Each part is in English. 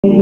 Hello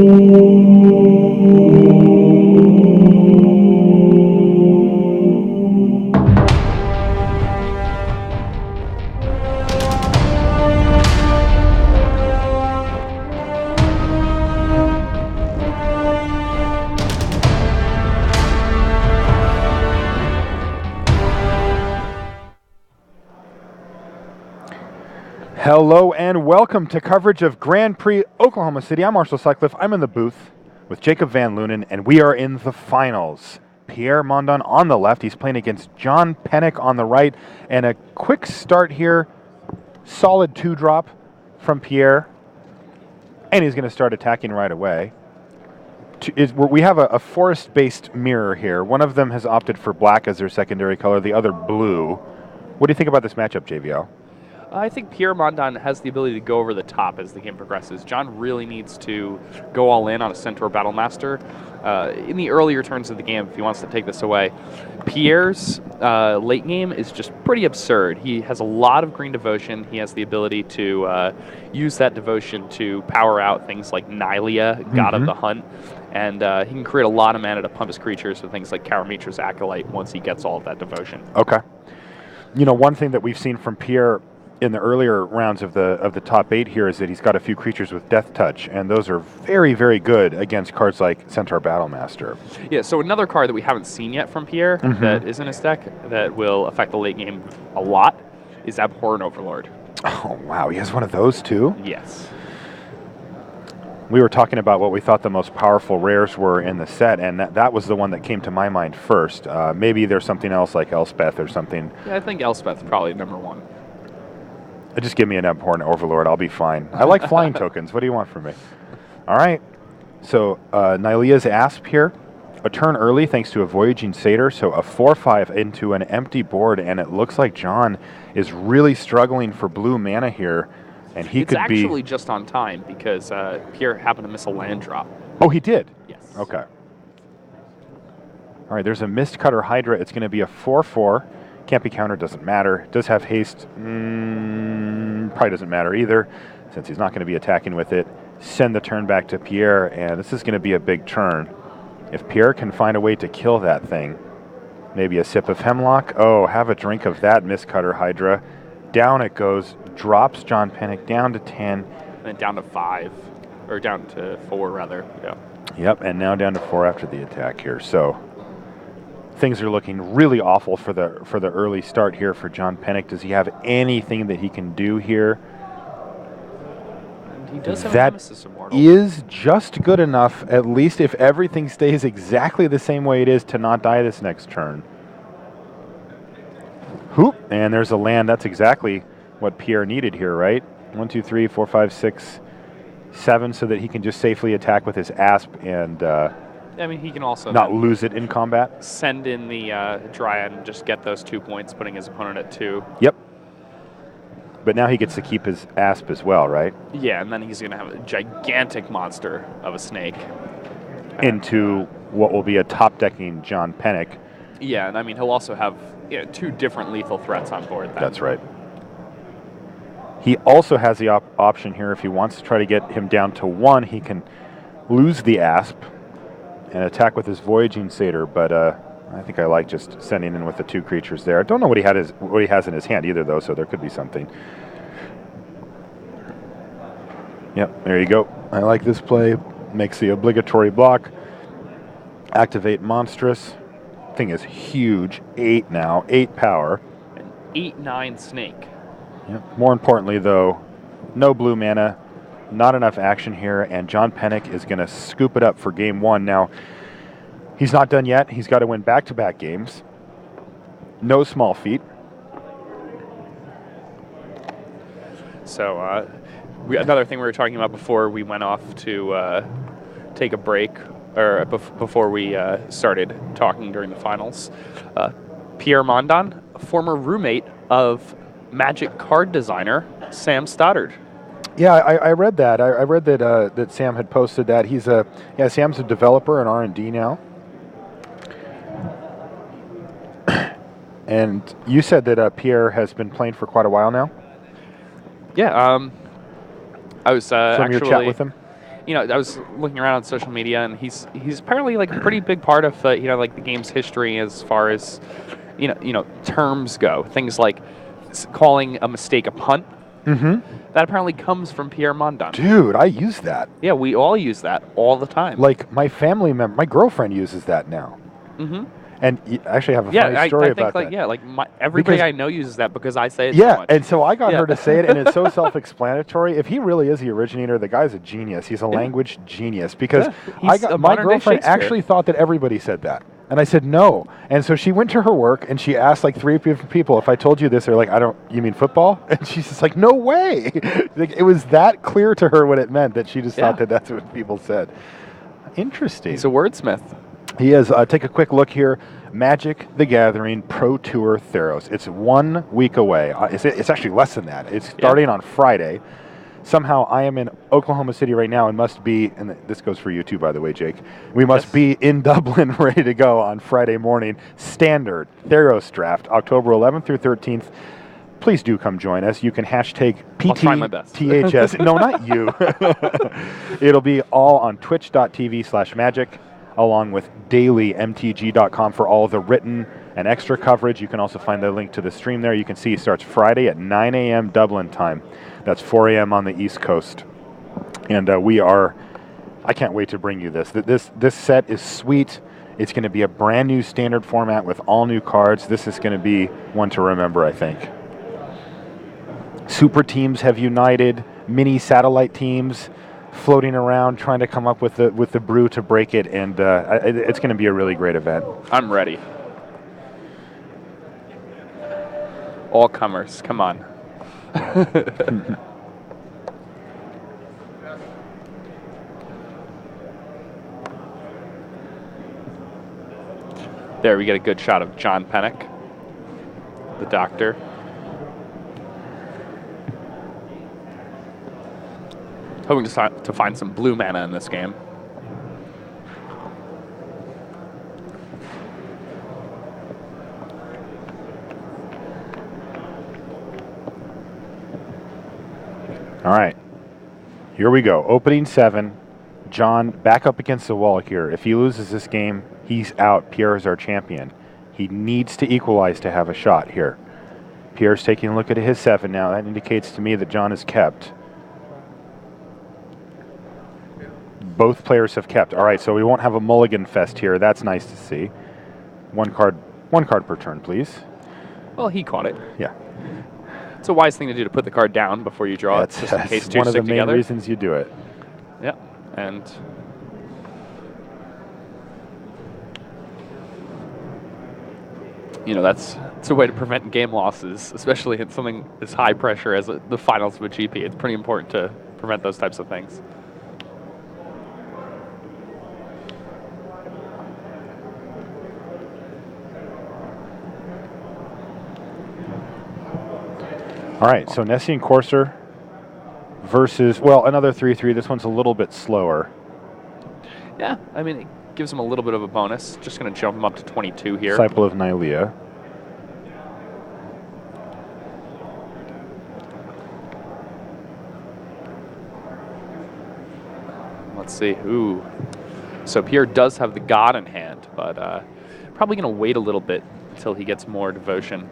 and welcome to coverage of Grand Prix Oklahoma City. I'm Marshall Sutcliffe. I'm in the booth with Jacob Van Lunen, and we are in the finals. Pierre Mondon on the left. He's playing against John Pennick on the right. And a quick start here. Solid 2-drop from Pierre. And he's going to start attacking right away. We have a forest-based mirror here. One of them has opted for black as their secondary color, the other blue. What do you think about this matchup, JVL? I think Pierre Mondon has the ability to go over the top as the game progresses. John really needs to go all in on a Centaur Battlemaster in the earlier turns of the game if he wants to take this away. Pierre's late game is just pretty absurd. He has a lot of green devotion. He has the ability to use that devotion to power out things like Nylia, God of the Hunt, and he can create a lot of mana to pump his creatures with things like Karametra's Acolyte once he gets all of that devotion. Okay. You know, one thing that we've seen from Pierre in the earlier rounds of the top 8 here is that he's got a few creatures with Death Touch, and those are very, very good against cards like Centaur Battlemaster. Yeah, so another card that we haven't seen yet from Pierre that is in his deck that will affect the late game a lot is Abhorrent Overlord. Oh, wow. He has one of those too? Yes. We were talking about what we thought the most powerful rares were in the set, and that was the one that came to my mind first. Maybe there's something else like Elspeth or something. Yeah, I think Elspeth is probably number one. Just give me an Abhorrent Overlord. I'll be fine. I like flying tokens. What do you want from me? All right. So Nylia's Asp here. A turn early thanks to a Voyaging Satyr. So a 4/5 into an empty board. And it looks like John is really struggling for blue mana here. And it's actually just on time because Pierre happened to miss a land drop. Oh, he did? Yes. Okay. All right. There's a Mistcutter Hydra. It's going to be a 4/4. Can't be countered, doesn't matter. Does have haste, probably doesn't matter either, since he's not going to be attacking with it. Send the turn back to Pierre, and this is going to be a big turn. If Pierre can find a way to kill that thing, maybe a sip of Hemlock. Oh, have a drink of that Mistcutter Hydra. Down it goes, drops John Pennick down to 10. And then down to 5, or down to 4 rather, yeah. Yep, and now down to 4 after the attack here, so things are looking really awful for the early start here for John Pennick. Does he have anything that he can do here? And he does have that Nemesis Immortal. Is just good enough, at least if everything stays exactly the same way it is, to not die this next turn. Hoop, and there's a land. That's exactly what Pierre needed here, right? 1, 2, 3, 4, 5, 6, 7, so that he can just safely attack with his Asp and I mean, he can also not lose it in combat. Send in the Dryad and just get those 2 points, putting his opponent at 2. Yep. But now he gets to keep his Asp as well, right? Yeah, and then he's going to have a gigantic monster of a snake. Into what will be a top-decking John Pennick. Yeah, and I mean, he'll also have 2 different lethal threats on board. That's right. He also has the option here, if he wants to try to get him down to 1, he can lose the Asp and attack with his Voyaging Satyr, but I think I like just sending in with the 2 creatures there. I don't know what he has in his hand either, though, so there could be something. Yep, there you go. I like this play. Makes the obligatory block. Activate Monstrous. Thing is huge. 8 now. 8 power. An 8/9 snake. Yep. More importantly, though, no blue mana. Not enough action here, and John Pennick is going to scoop it up for game 1. Now, he's not done yet. He's got to win back-to-back games. No small feat. So, another thing we were talking about before we went off to take a break, or before we started talking during the finals, Pierre Mondon, a former roommate of Magic card designer Sam Stoddard. Yeah, I read that. I read that that Sam had posted that. Sam's a developer in R&D now. And you said that Pierre has been playing for quite a while now? Yeah, I was From actually... your chat with him? I was looking around on social media, and he's apparently like a pretty big part of like the game's history as far as terms go. Things like calling a mistake a punt. Mm-hmm. That apparently comes from Pierre Mondon. Dude, I use that. Yeah, we all use that all the time. Like my family member, my girlfriend uses that now. Mm-hmm. And I actually have a funny story about that. Yeah, like everybody I know uses that because I say it so Yeah, much. and so I got her to say it, and it's so self-explanatory. If he really is the originator, the guy's a genius. He's a language genius because my girlfriend actually thought that everybody said that. And I said, no. And so she went to her work, and she asked like 3 different people, if I told you this, they're like, you mean football? And she's just like, no way. Like, it was that clear to her what it meant that she just thought that that's what people said. Interesting. He's a wordsmith. He is. Take a quick look here. Magic the Gathering Pro Tour Theros. It's 1 week away. It's actually less than that. It's starting on Friday. Somehow I am in Oklahoma City right now and must be, and this goes for you too, by the way, Jake. We must be in Dublin ready to go on Friday morning. Standard Theros draft, October 11th through 13th. Please do come join us. You can hashtag PTTHS. No, not you. It'll be all on twitch.tv/magic, along with dailymtg.com for all the written and extra coverage. You can also find the link to the stream there. You can see it starts Friday at 9 a.m. Dublin time. That's 4 a.m. on the East Coast. And I can't wait to bring you this. This set is sweet. It's going to be a brand new standard format with all new cards. This is going to be one to remember, I think. Super teams have united, mini satellite teams floating around trying to come up with the brew to break it, and it's going to be a really great event. I'm ready. All comers, come on. There, we get a good shot of John Pennick, the doctor. Hoping to find some blue mana in this game. All right, here we go. Opening 7. John back up against the wall here. If he loses this game, he's out. Pierre is our champion. He needs to equalize to have a shot here. Pierre's taking a look at his 7 now. That indicates to me that John is kept. Both players have kept. All right, so we won't have a mulligan fest here. That's nice to see. One card per turn, please. Well, he caught it. Yeah. It's a wise thing to do to put the card down before you draw it, just in case two one of the stick main together. reasons you do it. Yeah, and that's a way to prevent game losses, especially in something as high pressure as the finals of a GP. It's pretty important to prevent those types of things. All right, so Nessian Courser versus, another 3-3. This one's a little bit slower. Yeah, I mean, it gives him a little bit of a bonus. Just going to jump him up to 22 here. Disciple of Nylea. Let's see. Ooh. So Pierre does have the God in hand, but probably going to wait a little bit until he gets more devotion.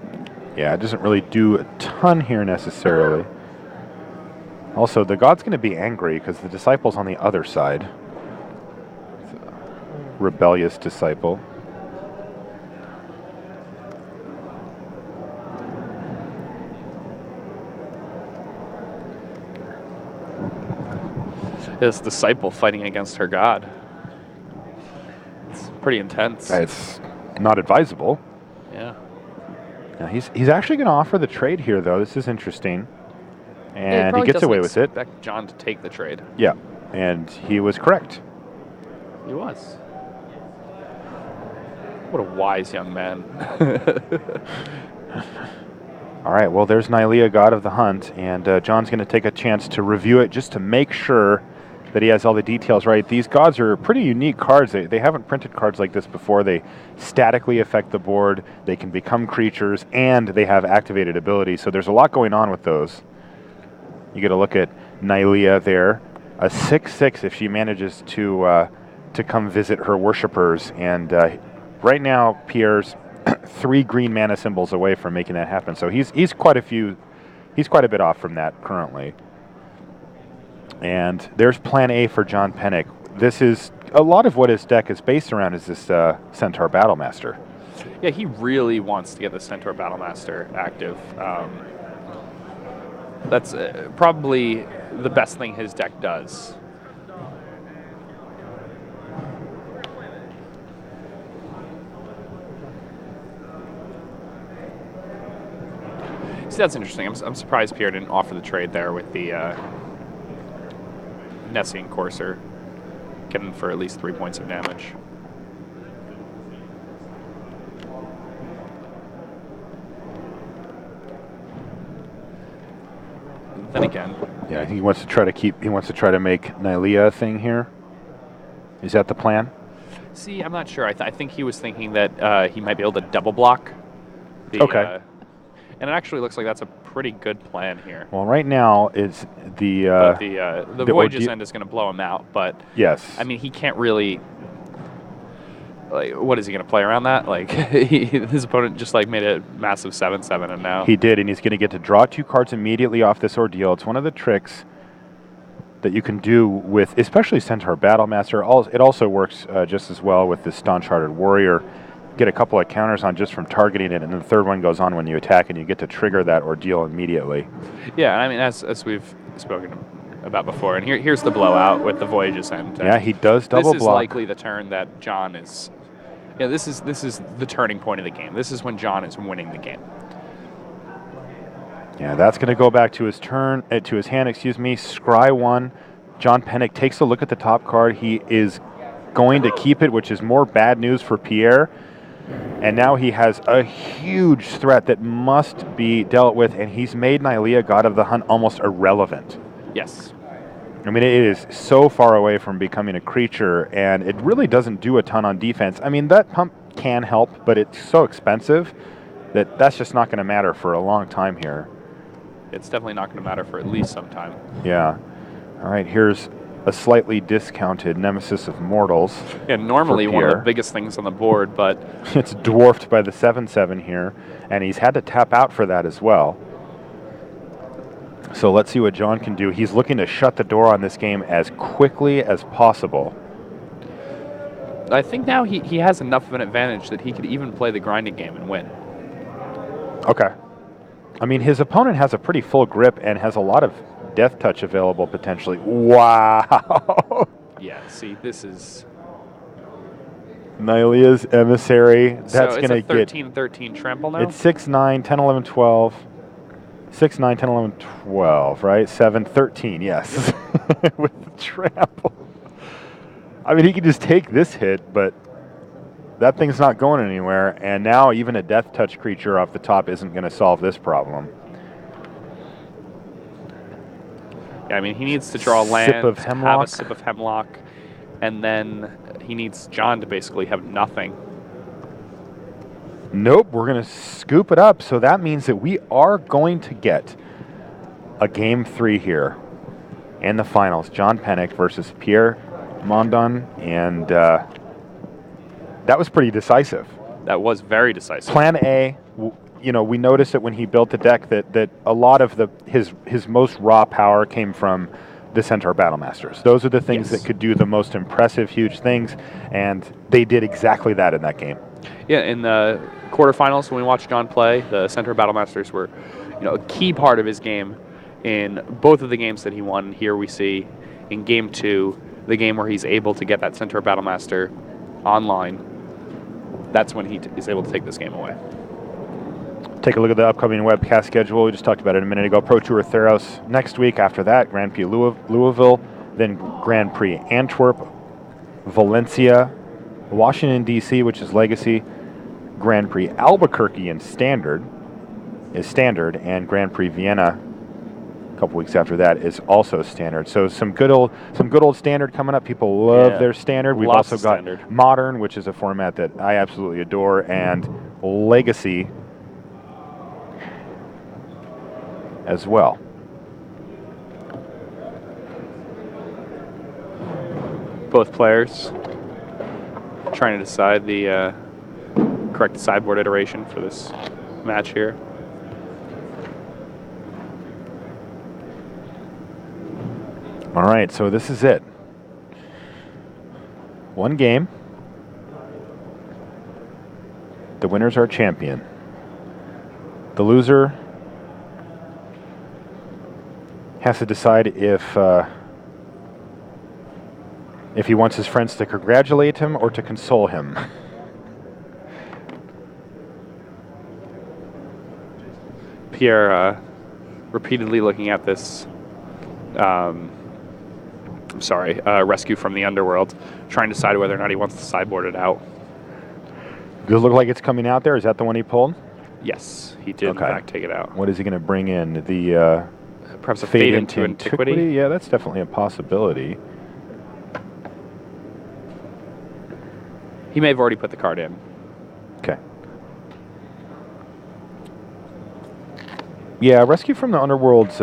Yeah, it doesn't really do a ton here necessarily. Also, the God's going to be angry because the Disciple's on the other side. Rebellious Disciple. This Disciple fighting against her God. It's pretty intense. It's not advisable. Yeah. Now he's actually going to offer the trade here, though. This is interesting. And he gets away with it. Expect John to take the trade. Yeah, and he was correct. He was. What a wise young man. All right, well, there's Nylea, God of the Hunt, and John's going to take a chance to review it just to make sure that he has all the details right. These gods are pretty unique cards. They haven't printed cards like this before. They statically affect the board, they can become creatures, and they have activated abilities. So there's a lot going on with those. You get a look at Nylea there. a 6/6 if she manages to come visit her worshippers. And right now, Pierre's 3 green mana symbols away from making that happen. So he's quite a bit off from that currently. And there's Plan A for John Pennick. This is a lot of what his deck is based around. Is this Centaur Battlemaster? Yeah, he really wants to get the Centaur Battlemaster active. That's probably the best thing his deck does. See, that's interesting. I'm surprised Pierre didn't offer the trade there with the Nessian Courser, getting for at least 3 points of damage. Then again, yeah, I think he wants to try to make Nylea a thing here. Is that the plan? See, I'm not sure. I think he was thinking that he might be able to double block. Okay. And it actually looks like that's a pretty good plan here. Well, right now it's the Voyage's End is going to blow him out, but yes, I mean he can't really. Like, what is he going to play around that? Like, his opponent just like made a massive 7/7, and now he did, and he's going to get to draw 2 cards immediately off this ordeal. It's one of the tricks that you can do with, especially Centaur Battlemaster. It also works just as well with the Staunch-Hearted Warrior. Get a couple of counters on just from targeting it, and then the third one goes on when you attack, and you get to trigger that ordeal immediately. Yeah, I mean, as we've spoken about before, and here's the blowout with the Voyage's End. Yeah, he does double block. This is likely the turn that John is. Yeah, this is the turning point of the game. This is when John is winning the game. Yeah, that's going to go back to his turn, to his hand. Excuse me. Scry 1. John Pennick takes a look at the top card. He is going to keep it, which is more bad news for Pierre. And now he has a huge threat that must be dealt with, and he's made Nylea, God of the Hunt, almost irrelevant. Yes. I mean, it is so far away from becoming a creature, and it really doesn't do a ton on defense. I mean, that pump can help, but it's so expensive that that's just not going to matter for a long time here. It's definitely not going to matter for at least some time. Yeah. All right, here's a slightly discounted Nemesis of Mortals. Yeah, normally one of the biggest things on the board, but it's dwarfed by the 7/7 here, and he's had to tap out for that as well. So let's see what John can do. He's looking to shut the door on this game as quickly as possible. I think now he has enough of an advantage that he could even play the grinding game and win. Okay. I mean, his opponent has a pretty full grip and has a lot of death touch available potentially. Wow. Yeah, see, this is Nylea's Emissary. That's so going to get 13-13 trample now? It's 6/9, 10, 11, 12. 6, 9, 10, 11, 12, right? 7, 13, yes. With the trample. I mean, he could just take this hit, but that thing's not going anywhere. And now even a death touch creature off the top isn't going to solve this problem. Yeah, I mean, he needs to draw land, Sip of Hemlock. have a Sip of Hemlock, and then he needs John to basically have nothing. Nope, we're going to scoop it up. So that means that we are going to get a Game 3 here in the finals. John Pennick versus Pierre Mondon, and that was pretty decisive. That was very decisive. Plan A, you know, we noticed that when he built the deck that a lot of his most raw power came from the Centaur Battlemasters. Those are the things that could do the most impressive, huge things, and they did exactly that in that game. Yeah, in the quarterfinals when we watched John play, the Centaur Battlemasters were, a key part of his game in both of the games that he won. Here we see in Game 2, the game where he's able to get that Centaur Battlemaster online. That's when he is able to take this game away. Take a look at the upcoming webcast schedule. We just talked about it a minute ago. Pro Tour Theros next week. After that, Grand Prix Louisville, then Grand Prix Antwerp, Valencia, Washington, D.C., which is Legacy, Grand Prix Albuquerque and Standard, and Grand Prix Vienna a couple weeks after that is also Standard. So some good old Standard coming up. People love their Standard. We've Lots also got Standard. Modern, which is a format that I absolutely adore, and Legacy as well. both players trying to decide the correct sideboard iteration for this match here. All right, so this is it. One game. The winners are champion. The loser has to decide if he wants his friends to congratulate him or to console him. Pierre repeatedly looking at this rescue from the underworld, trying to decide whether or not he wants to sideboard it out. Does it look like it's coming out there? Is that the one he pulled? Yes, he did in fact take it out. What is he going to bring in? The perhaps a fade into antiquity? Yeah, that's definitely a possibility. He may have already put the card in. Okay. Yeah, Rescue from the Underworld's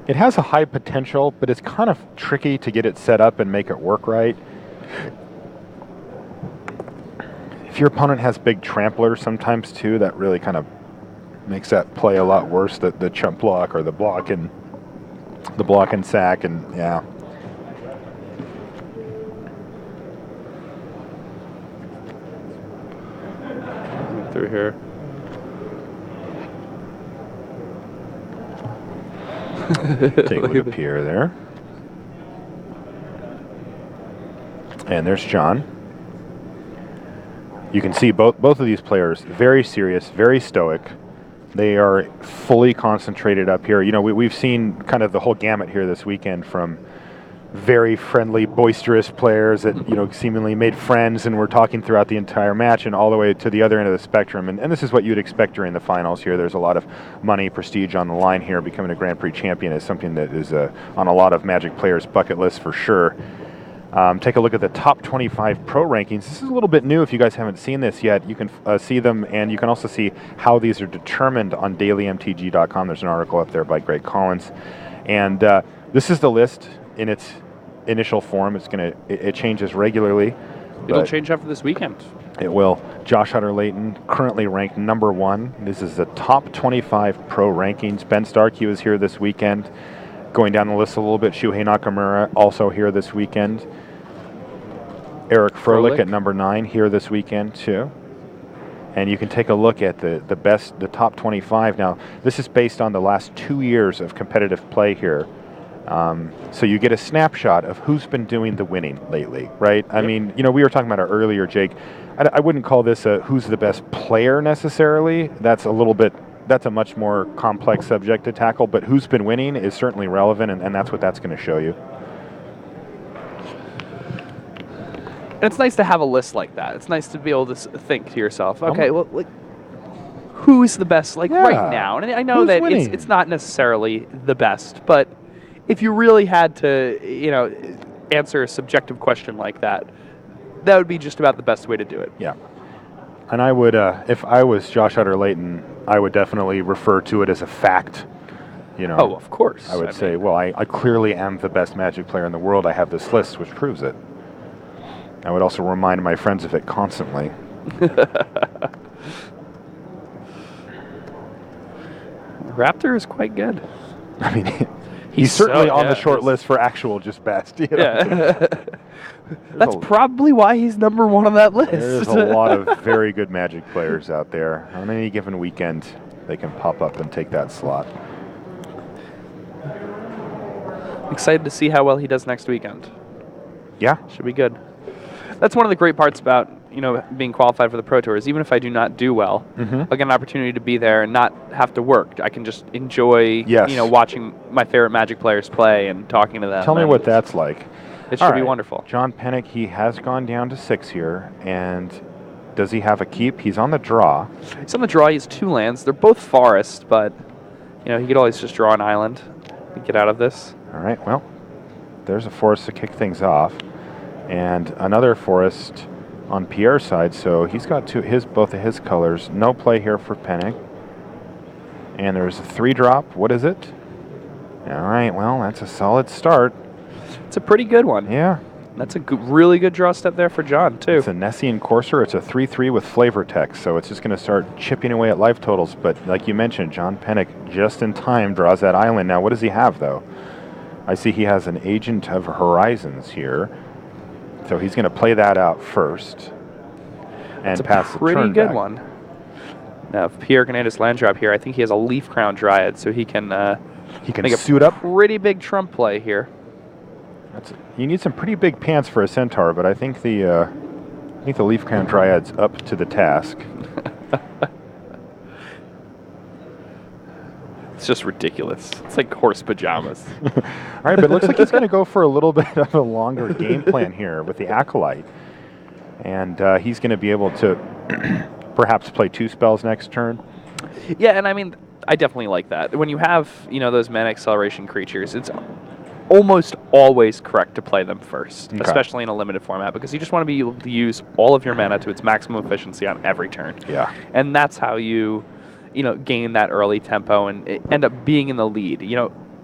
it has a high potential, but it's kind of tricky to get it set up and make it work right. If your opponent has big tramplers sometimes too, that really kind of makes that play a lot worse. The chump block or the block and sack, and yeah. Through here. Take a look at Pierre there. And there's John. You can see both of these players very serious, very stoic. They are fully concentrated up here. You know, we've seen kind of the whole gamut here this weekend, from very friendly, boisterous players that, you know, seemingly made friends and were talking throughout the entire match, and all the way to the other end of the spectrum. And this is what you'd expect during the finals here. There's a lot of money, prestige on the line here. Becoming a Grand Prix champion is something that is on a lot of Magic players' bucket list for sure. Take a look at the top 25 pro rankings. This is a little bit new. If you guys haven't seen this yet, you can see them, and you can also see how these are determined on dailymtg.com. There's an article up there by Greg Collins. And this is the list in its initial form. It changes regularly. It'll change after this weekend. It will. Josh Hutter-Layton, currently ranked number 1. This is the top 25 pro rankings. Ben Starkey was here this weekend. Going down the list a little bit, Shuhei Nakamura also here this weekend. Eric Froelich at number 9 here this weekend too. And you can take a look at the top 25. Now, this is based on the last 2 years of competitive play here. So you get a snapshot of who's been doing the winning lately, right? I mean, you know, we were talking about it earlier, Jake. I wouldn't call this a who's the best player necessarily. That's a much more complex subject to tackle, but who's been winning is certainly relevant, and that's what that's going to show you. And it's nice to have a list like that. It's nice to be able to think to yourself, okay, well, like, who's the best, like, right now? And I know that it's not necessarily the best, but if you really had to, you know, answer a subjective question like that, that would be just about the best way to do it. Yeah. And I would, if I was Josh Hutter-Layton, I would definitely refer to it as a fact. You know. Oh, of course. I would say, well, I clearly am the best Magic player in the world. I have this list, which proves it. I would also remind my friends of it constantly. Raptor is quite good. I mean, he's certainly on the short list for actual just best. You know? Yeah. That's probably why he's number 1 on that list. There's a lot of very good Magic players out there. On any given weekend, they can pop up and take that slot. Excited to see how well he does next weekend. Yeah. Should be good. That's one of the great parts about, you know, being qualified for the Pro Tour is even if I do not do well, I get an opportunity to be there and not have to work. I can just enjoy, you know, watching my favorite Magic players play and talking to them. Tell me what that's like. It should be wonderful. John Pennick, he has gone down to 6 here, and does he have a keep? He's on the draw. He's on the draw. He has 2 lands. They're both forest, but, you know, he could always just draw an island and get out of this. All right, well, there's a forest to kick things off, and another forest on Pierre's side, so he's got both of his colors. No play here for Pennick. And there's a 3-drop. What is it? All right, well, that's a solid start. It's a pretty good one. Yeah. That's a really good draw step there for John, too. It's a Nessian Courser. It's a 3-3 with flavor text, so it's just going to start chipping away at life totals. But like you mentioned, John Pennick just in time draws that island. Now, what does he have, though? I see he has an Agent of Horizons here. So he's going to play that out first and pass the turn pretty good back. one. Now, if Pierre can add his land drop here, I think he has a Leaf Crown Dryad, so he can make suit a up. pretty big trump play here. You need some pretty big pants for a Centaur, but I think the Leaf Crown Dryad's up to the task. It's just ridiculous. It's like horse pajamas. All right, but it looks like he's going to go for a little bit of a longer game plan here with the Acolyte. And he's going to be able to perhaps play 2 spells next turn. Yeah, and I mean, I definitely like that. When you have, those mana acceleration creatures, it's almost always correct to play them first, especially in a limited format, because you just want to be able to use all of your mana to its maximum efficiency on every turn. Yeah. And that's how you gain that early tempo and end up being in the lead.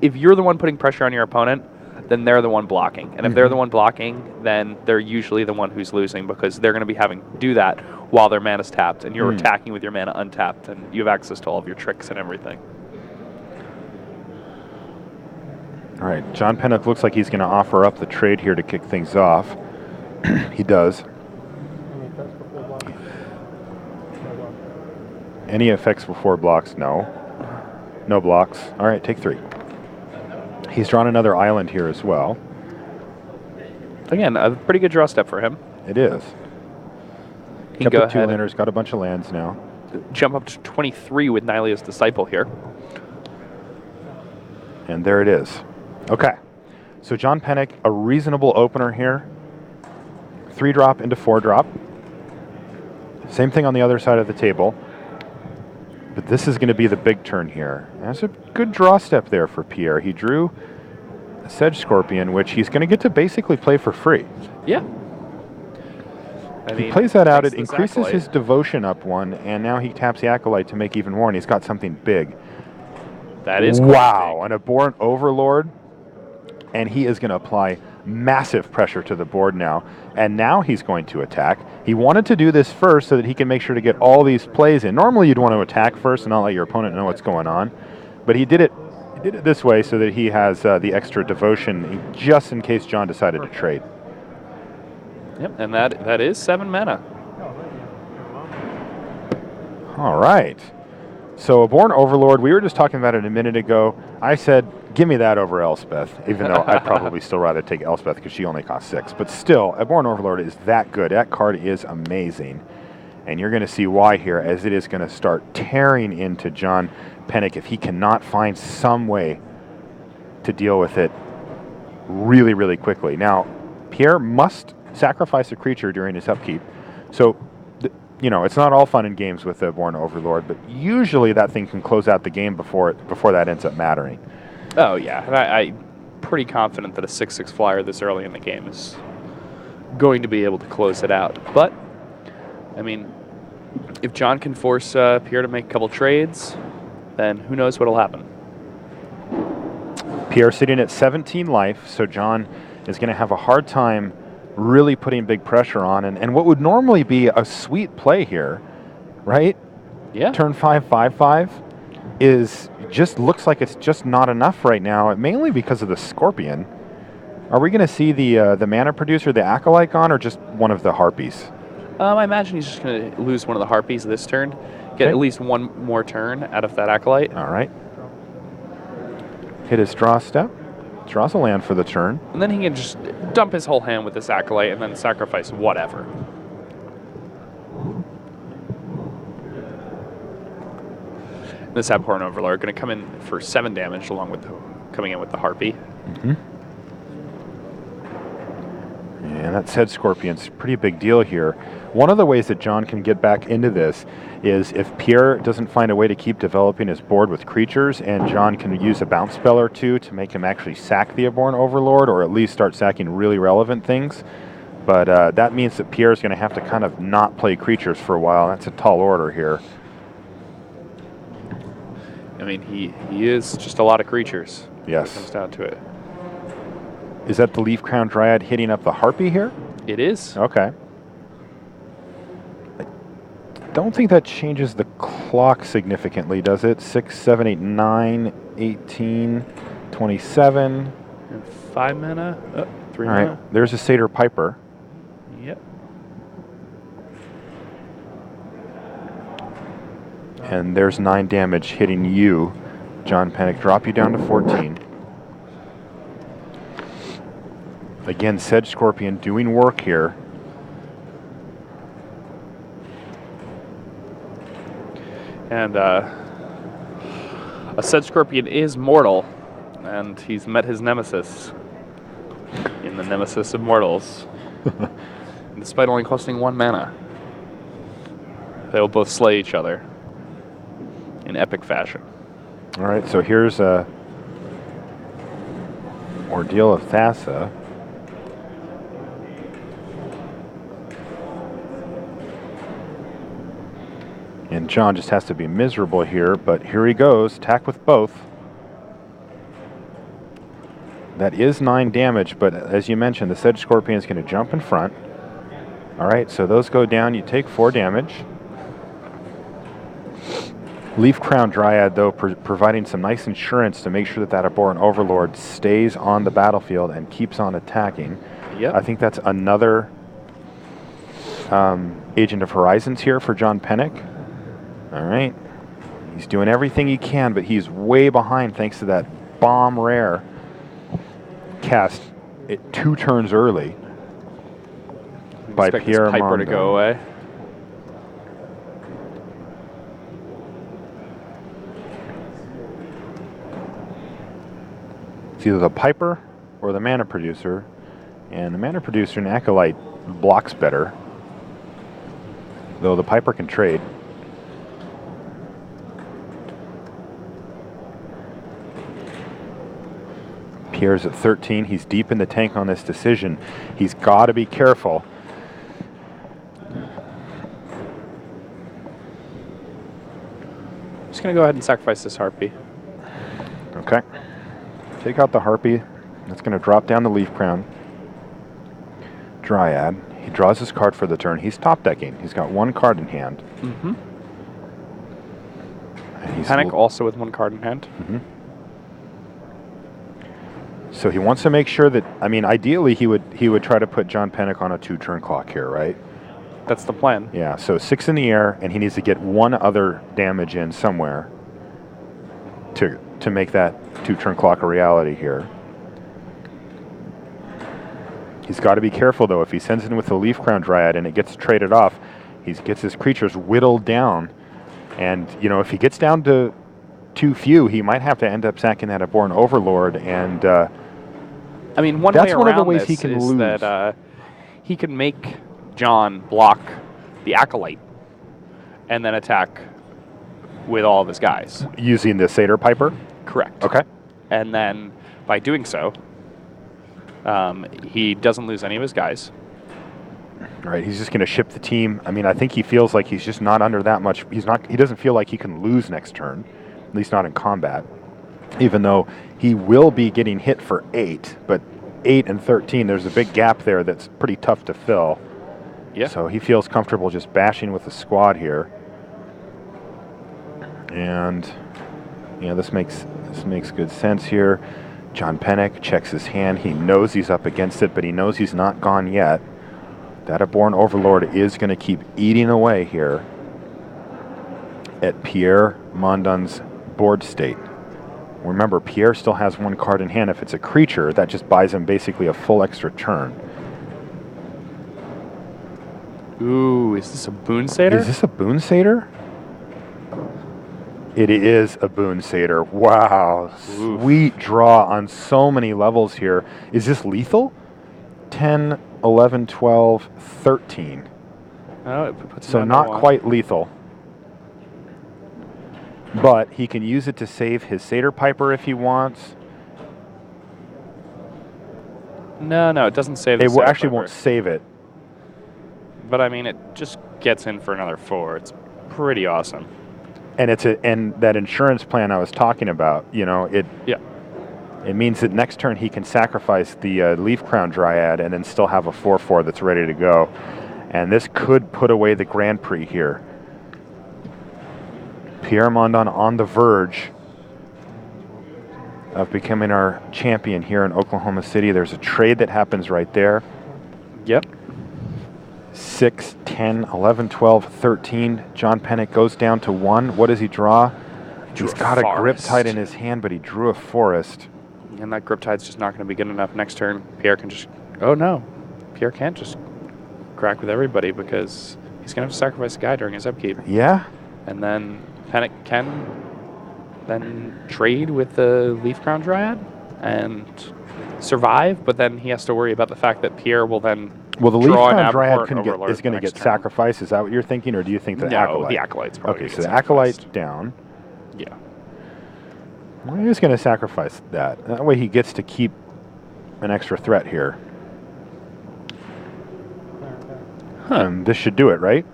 If you're the one putting pressure on your opponent, then they're the one blocking. And if they're the one blocking, then they're usually the one who's losing, because they're going to be having to do that while their mana's tapped, and you're attacking with your mana untapped, and you have access to all of your tricks and everything. All right, John Pennock looks like he's going to offer up the trade here to kick things off. He does. Any effects before blocks? No. No blocks. All right, take 3. He's drawn another island here as well. Again, a pretty good draw step for him. It is. He can go ahead 2 landers, got a bunch of lands now. Jump up to 23 with Nylea's Disciple here. And there it is. Okay. So John Pennock, a reasonable opener here. 3-drop into 4-drop. Same thing on the other side of the table. But this is going to be the big turn here. That's a good draw step there for Pierre. He drew a Sedge Scorpion, which he's going to get to basically play for free. Yeah. He plays that out. It increases his devotion up 1, and now he taps the Acolyte to make even more, and he's got something big. That is wow, an Abhorrent Overlord, and he is going to apply massive pressure to the board now, and now he's going to attack. He wanted to do this first so that he can make sure to get all these plays in. Normally you'd want to attack first and not let your opponent know what's going on, but he did it this way so that he has the extra devotion just in case John decided to trade. Yep, and that is 7 mana. All right. So Abhorrent Overlord, we were just talking about it a minute ago. I said, give me that over Elspeth, even though I'd probably still rather take Elspeth because she only costs 6. But still, Abhorrent Overlord is that good. That card is amazing. And you're going to see why here, as it is going to start tearing into John Pennock if he cannot find some way to deal with it really, really quickly. Now, Pierre must sacrifice a creature during his upkeep. So, it's not all fun and games with the Abhorrent Overlord, but usually that thing can close out the game before that ends up mattering. Oh, yeah. I'm pretty confident that a 6/6 flyer this early in the game is going to be able to close it out. But, I mean, if John can force Pierre to make a couple trades, then who knows what'll happen. Pierre sitting at 17 life, so John is going to have a hard time really putting big pressure on, and what would normally be a sweet play here, right? Yeah. Turn 5/5/5 looks like it's just not enough right now, mainly because of the Scorpion. Are we going to see the mana producer, the Acolyte, gone, or just one of the Harpies? I imagine he's just going to lose one of the Harpies this turn, get at least one more turn out of that Acolyte. All right. Hit his draw step. Draws a land for the turn. And then he can just dump his whole hand with this Acolyte and then sacrifice whatever. This Abhorrent Overlord going to come in for 7 damage along with coming in with the Harpy. And that Sedge Scorpion's a pretty big deal here. One of the ways that John can get back into this is if Pierre doesn't find a way to keep developing his board with creatures, and John can use a bounce spell or 2 to make him actually sack the Abhorrent Overlord, or at least start sacking really relevant things. But that means that Pierre's going to have to kind of not play creatures for a while. That's a tall order here. I mean, he is just a lot of creatures. Yes. When it comes down to it. Is that the Leaf Crown Dryad hitting up the Harpy here? It is. Okay. I don't think that changes the clock significantly, does it? 6, 7, 8, 9, 18, 27. And 5 mana. 3 All mana. right, there's a Satyr Piper. Yep. And there's 9 damage hitting you, John Pennick. Drop you down to 14. Again, Sedge Scorpion doing work here. And a Sedge Scorpion is mortal, and he's met his nemesis in the Nemesis of Mortals. Despite only costing 1 mana, they will both slay each other in epic fashion. All right, so here's a Ordeal of Thassa. And John just has to be miserable here, but here he goes. Attack with both. That is 9 damage, but as you mentioned, the Sedge Scorpion is going to jump in front. All right, so those go down. You take 4 damage. Leaf Crown Dryad, though, providing some nice insurance to make sure that that Abhorrent Overlord stays on the battlefield and keeps on attacking. Yep. I think that's another Agent of Horizons here for John Pennick. All right. He's doing everything he can, but he's way behind thanks to that bomb rare cast it 2 turns early by Expect Pierre this Piper Mondo. to go away. It's either the Piper or the Mana Producer, and the Mana Producer and Acolyte blocks better, though the Piper can trade. Pierre's at 13. He's deep in the tank on this decision. He's got to be careful. I'm just going to go ahead and sacrifice this Harpy. Okay. Take out the Harpy. That's going to drop down the Leaf Crown Dryad. He draws his card for the turn. He's top decking. He's got 1 card in hand. Mm-hmm. He's Panic also with 1 card in hand. Mm-hmm. So he wants to make sure that, I mean, ideally he would try to put John Pennick on a 2-turn clock here, right? That's the plan. Yeah, so 6 in the air, and he needs to get 1 other damage in somewhere to make that 2-turn clock a reality here. He's got to be careful, though. If he sends in with the Leaf Crown Dryad and it gets traded off, he gets his creatures whittled down. And, you know, if he gets down to too few, he might have to end up sacking that Abhorrent Overlord. And I mean, one that's way one of the around ways this he can is lose. that he can make John block the Acolyte and then attack with all of his guys. Using the Satyr Piper? Correct. Okay. And then by doing so, he doesn't lose any of his guys. All right, he's just going to ship the team. I mean, I think he feels like he's just not under that much. He doesn't feel like he can lose next turn, at least not in combat. Even though he will be getting hit for 8, but 8 and 13, there's a big gap there that's pretty tough to fill. Yeah. So he feels comfortable just bashing with the squad here. And yeah, this makes good sense here. John Pennick checks his hand. He knows he's up against it, but he knows he's not gone yet. That Abhorrent Overlord is going to keep eating away here at Pierre Mondon's board state. Remember, Pierre still has 1 card in hand. If it's a creature, that just buys him basically a full extra turn. Ooh, is this a Boon Satyr? Is this a Boon Satyr? It is a Boon Satyr. Wow. Oof. Sweet draw on so many levels here. Is this lethal? 10, 11, 12, 13. Oh, it puts So him not under 1. quite lethal. But he can use it to save his Satyr Piper if he wants. No, it doesn't save the It Satyr actually Piper. won't save it. But I mean, it just gets in for another 4. It's pretty awesome. And and that insurance plan I was talking about, you know, it It means that next turn he can sacrifice the Leaf Crown Dryad and then still have a 4/4 that's ready to go. And this could put away the Grand Prix here. Pierre Mondon on the verge of becoming our champion here in Oklahoma City. There's a trade that happens right there. Yep. 6, 10, 11, 12, 13. John Pennick goes down to 1. What does he draw? He's got a Griptide in his hand, but he drew a Forest. And that Griptide's just not going to be good enough next turn. Pierre can just... Oh, no. Pierre can't just crack with everybody because he's going to have to sacrifice a guy during his upkeep. Yeah. And then Pennick can then trade with the Leaf Crown Dryad and survive, but then he has to worry about the fact that Pierre will then Well, the Leaf draw an Crown Dryad Overlord is going to next get turn. sacrificed. Is that what you're thinking, or do you think the No, Acolyte? the Acolyte's probably Okay, gonna so get the Acolyte's sacrificed. down. Yeah. Well, he's going to sacrifice that. That way he gets to keep an extra threat here. And this should do it, right?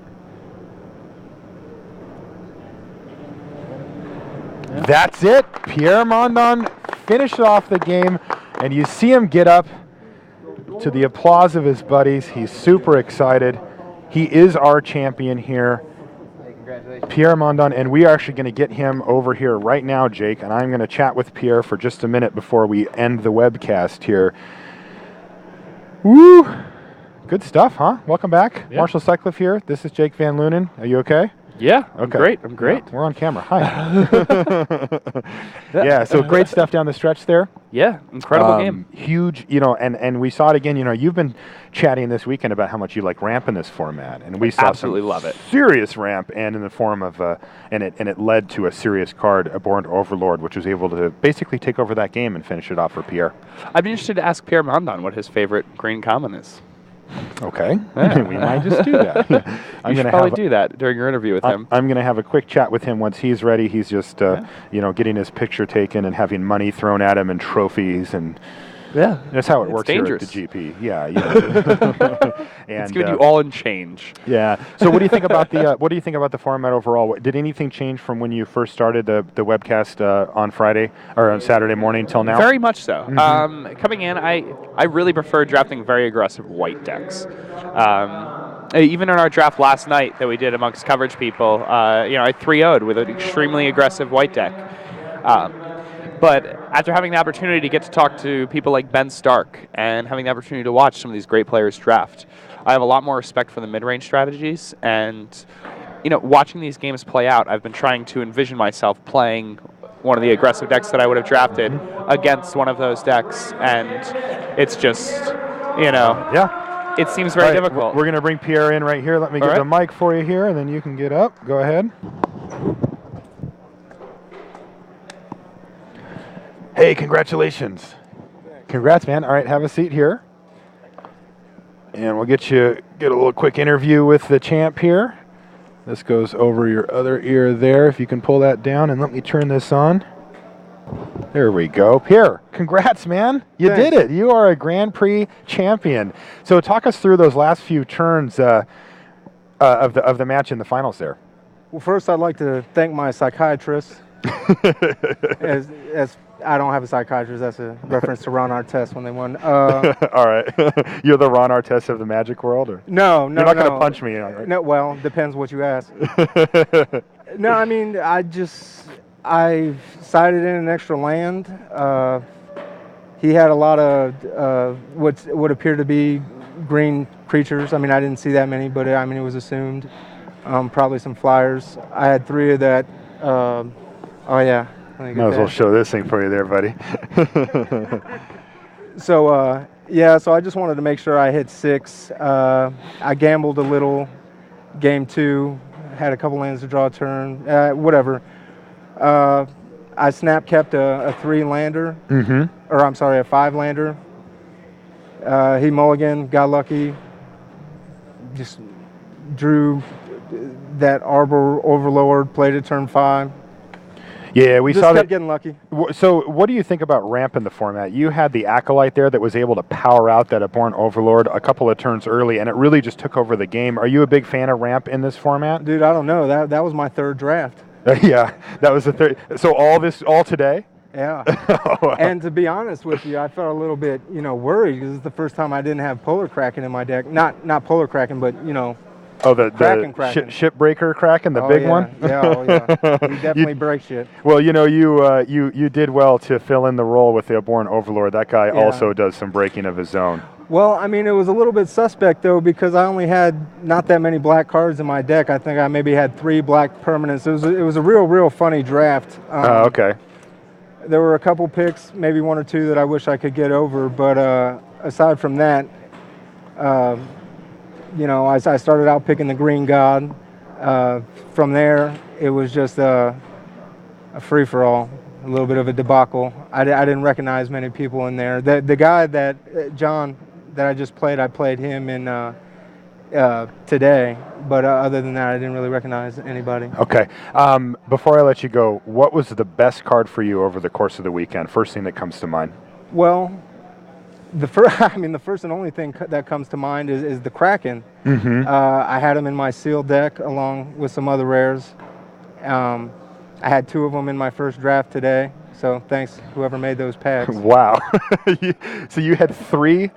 Yeah. That's it. Pierre Mondon finished off the game, and you see him get up to the applause of his buddies. He's super excited. He is our champion here. Pierre Mondon, and we are actually going to get him over here right now, Jake, and I'm going to chat with Pierre for just a minute before we end the webcast here. Woo! Good stuff, huh? Welcome back. Yeah. Marshall Sutcliffe here. This is Jake Van Lunen. Are you okay? Yeah, I'm Okay. great. I'm great. Yeah, we're on camera. Hi. Yeah, so great stuff down the stretch there. Yeah, incredible game. Huge, and we saw it again. You've been chatting this weekend about how much you like ramp in this format, and we saw Absolutely some love it. serious ramp, and in the form of, and it led to a serious card, Abhorrent Overlord, which was able to basically take over that game and finish it off for Pierre. I'd be interested to ask Pierre Mondon what his favorite green common is. Okay, we might just do that. You should probably do that during your interview with him. I'm going to have a quick chat with him once he's ready. He's just, getting his picture taken and having money thrown at him and trophies, and Yeah, that's how it it's works dangerous. here at the GP. Yeah. And, It's giving you all in change. Yeah. So, what do you think about the format overall? Did anything change from when you first started the webcast on Friday or on Saturday morning till now? Very much so. Coming in, I really prefer drafting very aggressive white decks. Even in our draft last night that we did amongst coverage people, I 3-0'd with an extremely aggressive white deck. But after having the opportunity to get to talk to people like Ben Stark and having the opportunity to watch some of these great players draft, I have a lot more respect for the mid-range strategies. And, watching these games play out, I've been trying to envision myself playing one of the aggressive decks that I would have drafted against one of those decks. And it's just, Yeah. it seems very All right, difficult. We're going to bring Pierre in right here. Let me get the mic for you here, and then you can get up. Go ahead. Hey, congratulations. Congrats, man. All right, have a seat here. And we'll get a little quick interview with the champ here. This goes over your other ear there, if you can pull that down, and let me turn this on. There we go. Pierre, congrats, man. You did it. You are a Grand Prix champion. So talk us through those last few turns of the match in the finals there. Well, first I'd like to thank my psychiatrist. as I don't have a psychiatrist. That's a reference to Ron Artest when they won. All right. You're the Ron Artest of the Magic world? Or? No. You're not going to punch me. Right? No, well, depends what you ask. No, I mean, I sided in an extra land. He had a lot of what appeared to be green creatures. I mean, I didn't see that many, but I mean, it was assumed. Probably some flyers. I had 3 of that. Oh, yeah. Might as well show this thing for you there, buddy. So, so I just wanted to make sure I hit 6. I gambled a little. Game 2, had a couple lands to draw a turn. Whatever. I snap kept a 3-lander. Mm-hmm. Or, I'm sorry, a 5-lander. He mulliganed, got lucky. Just drew that Arbor Overlord, played it turn 5. Yeah, we Just saw kept that. Getting lucky. So, what do you think about ramp in the format? You had the Acolyte there that was able to power out that Abhorrent Overlord a couple of turns early, and it really just took over the game. Are you a big fan of ramp in this format? Dude, I don't know. That was my 3rd draft. Yeah, that was the 3rd. So all today? Yeah. And to be honest with you, I felt a little bit, worried because it's the first time I didn't have polar kraken in my deck. Not polar kraken, but Oh, the Kraken. shipbreaker Kraken, the big yeah. one. Yeah, oh yeah. He definitely breaks shit. Well, you did well to fill in the role with the Abhorrent Overlord. That guy also does some breaking of his own. Well, I mean, it was a little bit suspect though because I only had not that many black cards in my deck. I think I maybe had 3 black permanents. It was a real funny draft. Okay. There were a couple picks, maybe 1 or 2 that I wish I could get over, but aside from that, I started out picking the Green God. From there, it was just a free-for-all, a little bit of a debacle. I didn't recognize many people in there. The guy that, John, that I just played, I played him in today, but other than that, I didn't really recognize anybody. Okay. Before I let you go, what was the best card for you over the course of the weekend? First thing that comes to mind. Well, the first and only thing that comes to mind is the Kraken. Mm-hmm. I had him in my sealed deck along with some other rares. I had 2 of them in my first draft today, so thanks whoever made those packs. Wow. So you had 3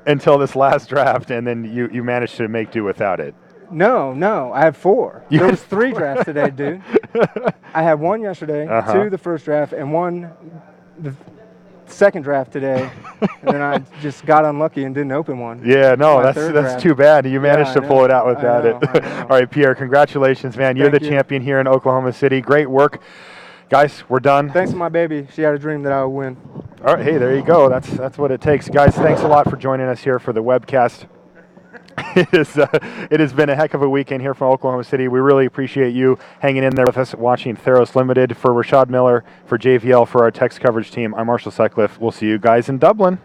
until this last draft, and then you managed to make do without it. No, I had 4. There was 3 drafts today, dude. I had 1 yesterday, 2 the first draft, and 1 the second draft today, and then I just got unlucky and didn't open one. Yeah, no, My that's too bad. You managed to pull it out without it. I know. All right, Pierre, congratulations, man. You're the champion here in Oklahoma City. Great work. Guys, we're done. Thanks to my baby. She had a dream that I would win. All right, hey, there you go. That's what it takes. Guys, thanks a lot for joining us here for the webcast. It has been a heck of a weekend here from Oklahoma City. We really appreciate you hanging in there with us, watching Theros Limited. For Rashad Miller, for JVL, for our text coverage team, I'm Marshall Sutcliffe. We'll see you guys in Dublin.